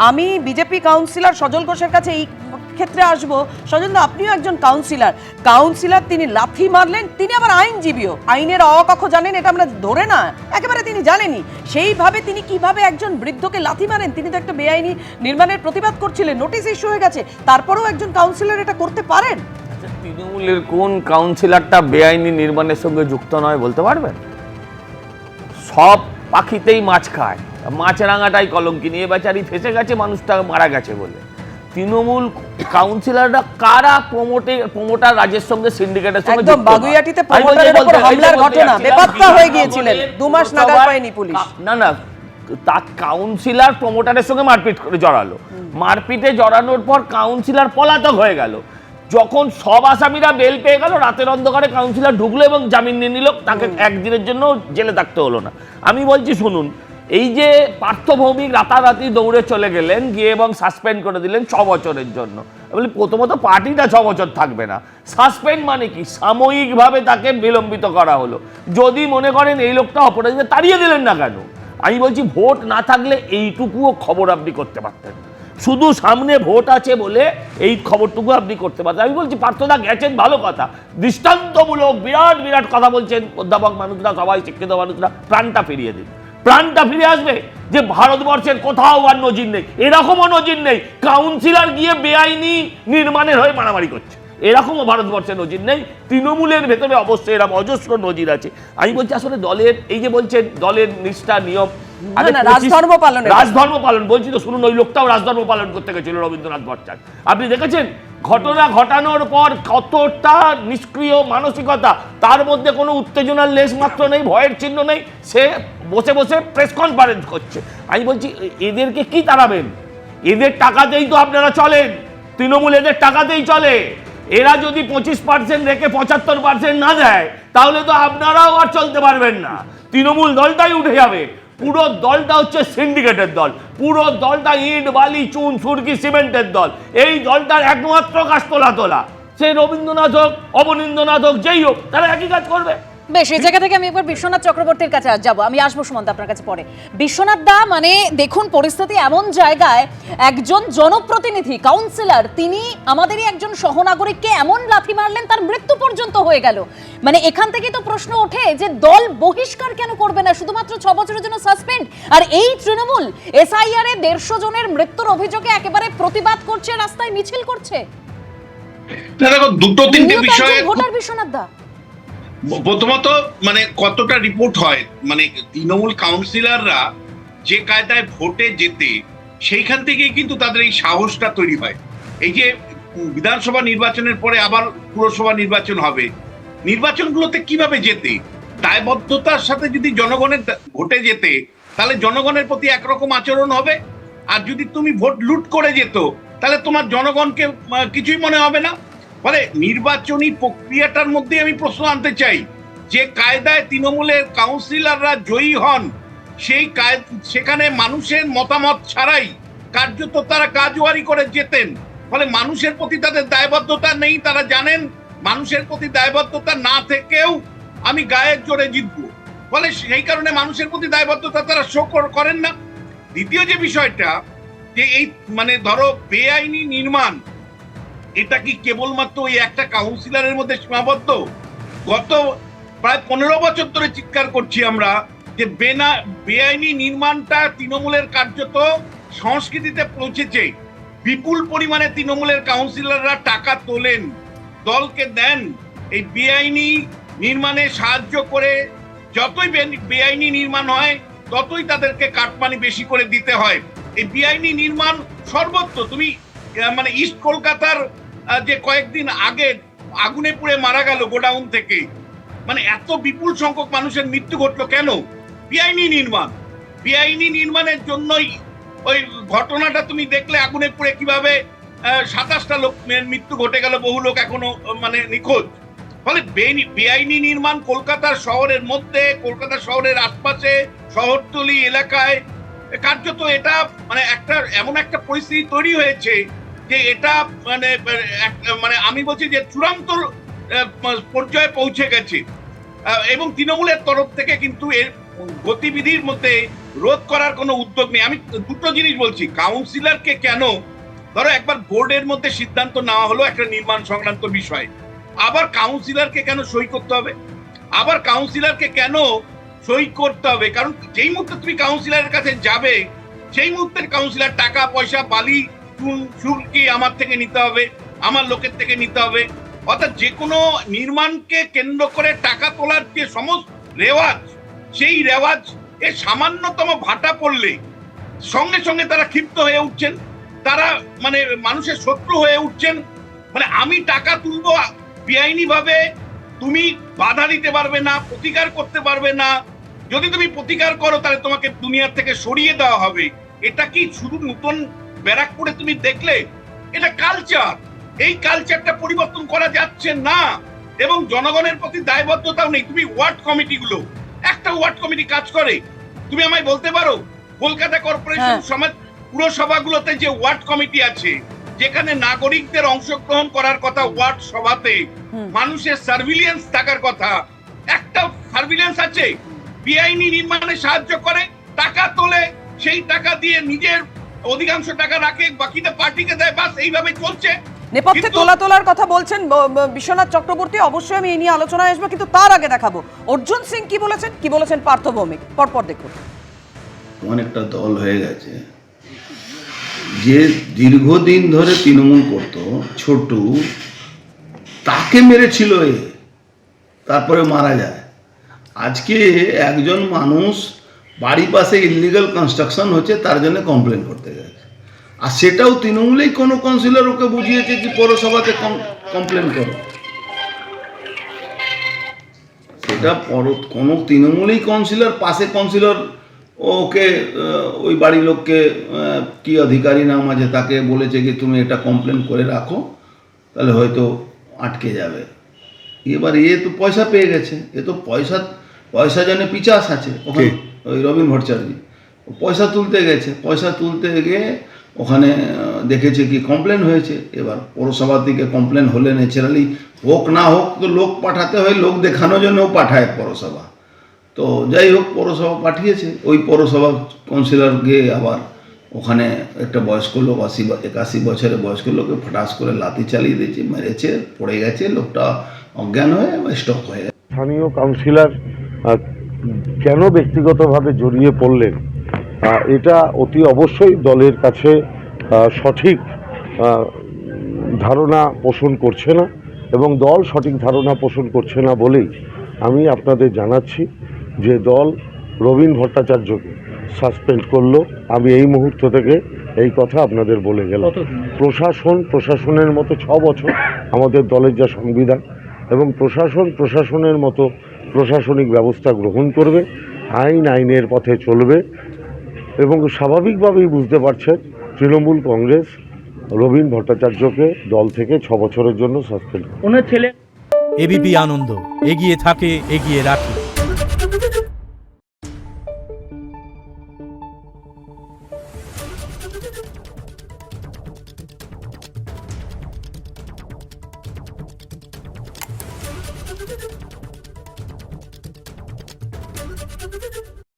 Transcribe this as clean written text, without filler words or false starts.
আমি BJP councillor সজল ঘোষের কাছে এই ক্ষেত্রে আসবো। সজলদা, আপনিও একজন কাউন্সিলর, তিনি লাথি মারলেন, তিনি আবার আইনজীবীও, আইনের অ ক খ জানেন, এটা আমরা ধরে না, একেবারে তিনি জানেনই। সেইভাবে তিনি কিভাবে একজন বৃদ্ধকে লাথি মারেন? তিনি তো একটা বেআইনি নির্মাণের প্রতিবাদ করছিলেন, নোটিশ ইস্যু হয়ে গেছে, তারপরেও একজন কাউন্সিলর এটা করতে পারেন? তৃণমূলের কোন কাউন্সিলরটা বেআইনি নির্মাণের সঙ্গে যুক্ত নয় বলতে পারবেন? সব পাখিতেই মাছ খায়, মাছরাঙাটাই কলঙ্কি নিয়ে বেচারি ফেসে গেছে, মানুষটা মারা গেছে বলে। তৃণমূল কাউন্সিলররা কারা প্রমোটার রাজের সঙ্গে সিন্ডিকেটের সঙ্গে একদম বাগুইয়াটিতে প্রমোটারের উপর হামলার ঘটনা বেপাত্তা হয়ে গিয়েছিলেন, 2 মাস নাগাদ পায়নি পুলিশ। না, তা কাউন্সিলর প্রমোটারের সঙ্গে মারপিট করে জড়ালো, মারপিটে জড়ানোর পর কাউন্সিলর পলাতক হয়ে গেল। যখন সব আসামিরা বেল পেয়ে গেল, রাতের অন্ধকারে কাউন্সিলর ঢুকলো এবং জামিন নিয়ে নিল, তাকে একদিনের জন্য জেলে থাকতে হলো না। আমি বলছি শুনুন, এই যে পার্থ ভৌমিক রাতারাতি দৌড়ে চলে গেলেন গিয়ে এবং সাসপেন্ড করে দিলেন 6 বছরের জন্য। বলি প্রথমত পার্টিটা 6 বছর থাকবে না, সাসপেন্ড মানে কি সাময়িকভাবে তাকে বিলম্বিত করা হলো। যদি মনে করেন এই লোকটা অপরাধীকে তাড়িয়ে দিলেন না কেন? আমি বলছি ভোট না থাকলে এইটুকুও খবর আপনি করতে পারতেন, শুধু সামনে ভোট আছে বলে এই খবরটুকু আপনি করতে পারতেন। আমি বলছি পার্থদা গেছেন, ভালো কথা, দৃষ্টান্তমূলক বিরাট বিরাট কথা বলছেন অধ্যাপক মানুষরা, সবাই শিক্ষিত মানুষরা, প্রাণটা ফিরিয়ে দিন, প্রাণটা ফিরে আসবে। যে ভারতবর্ষের কোথাও আর নজির নেই, এরকমও নজির নেই কাউন্সিলর গিয়ে বেআইনি নির্মাণের হয়ে মারামারি করছে, এরকমও ভারতবর্ষের নজির নেই। তৃণমূলের ভেতরে অবশ্যই এরকম অজস্র নজির আছে। আমি বলছি আসলে দলের এই যে বলছেন দলের নিষ্ঠা নিয়ম, রাজধর্ম পালন বলছি তো শুনুন, ওই লোকটাও রাজধর্ম পালন করতে গেছিল রবীন্দ্রনাথ ভট্টাচার্য। আপনি দেখেছেন ঘটনা ঘটানোর পর কতটা নিষ্ক্রিয় মানসিকতা, তার মধ্যে কোনো উত্তেজনার লেশ মাত্র নেই, ভয়ের চিহ্ন নেই, সে বসে বসে প্রেস কনফারেন্স করছে। আমি বলছি এদেরকে কি তাড়াবেন? এদের টাকাতেই তো আপনারা চলেন, তৃণমূল এদের টাকাতেই চলে। এরা যদি 25% রেখে 75% না দেয় তাহলে তো আপনারাও আর চলতে পারবেন না, তৃণমূল দলটাই উঠে যাবে। পুরো দলটা হচ্ছে সিন্ডিকেটের দল, পুরো দলটা ইট বালি চুন সুরকি সিমেন্টের দল। এই দলটার একমাত্র কাজ তোলা, সে রবীন্দ্রনাথ হোক, অবনীন্দ্রনাথ হোক, যেই হোক, তারা একই কাজ করবে। বেশ, এই জায়গা থেকে আমি একবার বিশ্বনাথ চক্রবর্তীর কাছে যাব, আমি আসবো সুমন্ত আপনার কাছে পরে। বিশ্বনাথ দা, মানে দেখুন পরিস্থিতি এমন জায়গায়, একজন জনপ্রতিনিধি কাউন্সিলর তিনি আমাদেরই একজন সহনাগরিককে এমন লাথি মারলেন, তার মৃত্যু পর্যন্ত হয়ে গেল। মানে এখান থেকে তো প্রশ্ন ওঠে যে দল বহিষ্কার কেন করবে না, শুধুমাত্র 6 বছরের জন্য সাসপেন্ড? আর এই তৃণমূল এসআইআর এ 150 জনের মৃত্যুর অভিযোগে একেবারে প্রতিবাদ করছে, রাস্তায় মিছিল করছে। দেখো দুটো তিনটে বিষয়ে ভোটার বিশ্বনাথ দা, প্রথমত মানে কতটা রিপোর্ট হয়, মানে তৃণমূল কাউন্সিলররা যে কায়দায় ভোটে যেতে, সেইখান থেকেই কিন্তু তাদের এই সাহসটা তৈরি হয়। এই যে বিধানসভা নির্বাচনের পরে আবার পুরসভা নির্বাচন হবে, নির্বাচনগুলোতে কিভাবে যেতে, দায়বদ্ধতার সাথে যদি জনগণের ভোটে যেতে, তাহলে জনগণের প্রতি একরকম আচরণ হবে। আর যদি তুমি ভোট লুট করে যেত, তাহলে তোমার জনগণকে কিছুই মনে হবে না। ফলে নির্বাচনী প্রক্রিয়াটার মধ্যে আমি প্রশ্ন আনতে চাই, যে কায়দায় তৃণমূলের কাউন্সিলররা জয়ী হন, সেই সেখানে মানুষের মতামত ছাড়াই কার্যত তারা কাজওয়ারি করে যেতেন। ফলে মানুষের প্রতি তাদের দায়বদ্ধতা নেই, তারা জানেন মানুষের প্রতি দায়বদ্ধতা না থেকেও আমি গায়ের জোরে জিতবো, ফলে সেই কারণে মানুষের প্রতি দায়বদ্ধতা তারা শো করেন না। দ্বিতীয় যে বিষয়টা, যে এই মানে ধরো বেআইনি নির্মাণ, এটা কি কেবলমাত্র ওই একটা কাউন্সিলরের মধ্যে সীমাবদ্ধ? গত প্রায় 15 বছর ধরে চিৎকার করছি আমরা যে বেআইনি নির্মাণটা তৃণমূলের কার্যত সংস্কৃতিতে পৌঁছেছে। বিপুল পরিমাণে তৃণমূলের কাউন্সিলররা টাকা তোলেন, দলকে দেন, এই বেআইনি নির্মাণে সাহায্য করে। যতই বেআইনি নির্মাণ হয় ততই তাদেরকে কাটমানি বেশি করে দিতে হয়। এই বেআইনি নির্মাণ সর্বত্র। তুমি মানে ইস্ট কলকাতার যে কয়েকদিন আগে আগুনে পুড়ে মারা গেল গোডাউন থেকে, মানে এত বিপুল সংখ্যক মানুষের মৃত্যু ঘটলো কেন? বেআইনি নির্মাণ। বেআইনি নির্মাণের জন্যই ওই ঘটনাটা তুমি দেখলে, আগুনে পুড়ে কিভাবে 27টা লোকের মৃত্যু ঘটে গেল, বহু লোক এখনো মানে নিখোঁজ। ফলে বেআইনি নির্মাণ কলকাতার শহরের মধ্যে, কলকাতা শহরের আশপাশে, শহরতলি এলাকায় কার্যত এটা মানে একটা এমন একটা পরিস্থিতি তৈরি হয়েছে যে এটা মানে আমি বলছি যে চূড়ান্ত পর্যায়ে পৌঁছে গেছে। এবং তৃণমূলের তরফ থেকে কিন্তু এর গতিবিধির মধ্যে রোধ করার কোনো উদ্যোগ নেই। আমি দুটো জিনিস বলছি, কাউন্সিলরকে কেন, ধরো একবার বোর্ডের মধ্যে সিদ্ধান্ত নেওয়া হলো একটা নির্মাণ সংক্রান্ত বিষয়ে, আবার কাউন্সিলরকে কেন সই করতে হবে? আবার কাউন্সিলরকে কেন সই করতে হবে? কারণ যেই মুহূর্তে তুমি কাউন্সিলরের কাছে যাবে, সেই মুহূর্তে কাউন্সিলর টাকা পয়সা বালি শুল্কি আমার থেকে নিতে হবে, আমার লোকের থেকে নিতে হবে। অর্থাৎ যে কোনো নির্মাণকে কেন্দ্র করে টাকা তোলার যে সমস্ত রেওয়াজ, সেই রেওয়াজ এ সামান্যতম ভাটা পড়লে সঙ্গে সঙ্গে তারা ক্ষিপ্ত হয়ে উঠছেন, তারা মানে মানুষের শত্রু হয়ে উঠছেন। মানে আমি টাকা তুলবো বেআইনি ভাবে, তুমি বাধা দিতে পারবে না, প্রতিকার করতে পারবে না। যদি তুমি প্রতিকার করো তাহলে তোমাকে দুনিয়ার থেকে সরিয়ে দেওয়া হবে। এটা কি শুধু নতুন ব্যারাকপুরে তুমি দেখলে? এটা কালচার। এই কালচারটা পরিবর্তন করা যাচ্ছে না এবং জনগণের প্রতি দায়বদ্ধতাও নেই। তুমি ওয়ার্ড কমিটিগুলো, একটা ওয়ার্ড কমিটি কাজ করে, তুমি আমায় বলতে পারো কলকাতা কর্পোরেশন সমাজ পুরসভাগুলোতে যে ওয়ার্ড কমিটি আছে, যেখানে নাগরিকদের অংশগ্রহণ করার কথা, ওয়ার্ড সভাতে মানুষের সার্ভিলিয়েন্স থাকার কথা, একটা সার্ভিলিয়েন্স আছে? বেআইনি নির্মাণে সাহায্য করে, টাকা তোলে, সেই টাকা দিয়ে নিজের অধিকাংশ টাকা রাখে, বাকিটা পার্টিকে দেয়, বাস এইভাবে চলছে। নেপথ্যে তোলার কথা বলছেন বিশ্বনাথ চক্রবর্তী, অবশ্যই আমি এই নিয়ে আলোচনায় আসবো, কিন্তু তার আগে দেখাবো অর্জুন সিং কি বলেছেন পার্থ ভৌমিক। পরপর দেখুন। অনেকটা দল হয়ে গেছে যে দীর্ঘদিন ধরে তৃণমূল করত, ছোটু তাকে মেরেছিল এ, তারপরে মারা যায়। আজকে একজন মানুষ বাড়ি পাশে ইলিগাল কনস্ট্রাকশন হচ্ছে তার জন্য কমপ্লেন করতে গেছে, আর সেটাও তৃণমূলেই কোনো কাউন্সিলর ওকে বুঝিয়েছে কি পৌরসভাতে কমপ্লেন করো। সেটা কোনো তৃণমূলেই কাউন্সিলর, পাশে কাউন্সিলর ওকে ওই বাড়ির লোককে কি অধিকারী নাম আছে তাকে বলেছে কি তুমি এটা কমপ্লেন করে রাখো, তাহলে হয়তো আটকে যাবে। এবার এ তো পয়সা পেয়ে গেছে, এ তো পয়সা জানে পিচাস আছে ওখানে, ওই রবীন ভট্টাচার্য পয়সা তুলতে গেছে, পয়সা তুলতে গিয়ে ওখানে দেখেছে কি কমপ্লেন হয়েছে। এবার পৌরসভার দিকে কমপ্লেন হলে ন্যাচারালি হোক না হোক তো লোক পাঠাতে হয়, লোক দেখানোর জন্যও পাঠায় পৌরসভা। তো যাই হোক পৌরসভা পাঠিয়েছে, ওই পৌরসভা কাউন্সিলর গিয়ে আবার ওখানে একটা বয়স্ক লোক 81 বছরের বয়স্ক লোককে ফটাস করে লাথি চালিয়ে দিয়েছে, মেরেছে, পড়ে গেছে, লোকটা অজ্ঞান হয়ে স্টক হয়ে গেছে। স্থানীয় কাউন্সিলর কেন ব্যক্তিগতভাবে জড়িয়ে পড়লেন, এটা অতি অবশ্যই দলের কাছে সঠিক ধারণা পোষণ করছে না, এবং দল সঠিক ধারণা পোষণ করছে না বলেই আমি আপনাদের জানাচ্ছি যে দল রবীন ভট্টাচার্যকে সাসপেন্ড করলো। আমি এই মুহূর্ত থেকে এই কথা আপনাদের বলে গেলাম। প্রশাসনের মতো 6 বছর আমাদের দলের যা সংবিধান, এবং প্রশাসনের মতো প্রশাসনিক ব্যবস্থা গ্রহণ করবে, আইনের পথে চলবে। এবং স্বাভাবিকভাবেই বুঝতে পারছেন তৃণমূল কংগ্রেস রবীন ভট্টাচার্যকে দল থেকে 6 বছরের জন্য সাসপেন্ড করে। এবিপি আনন্দ এগিয়ে থাকে, এগিয়ে রাখে।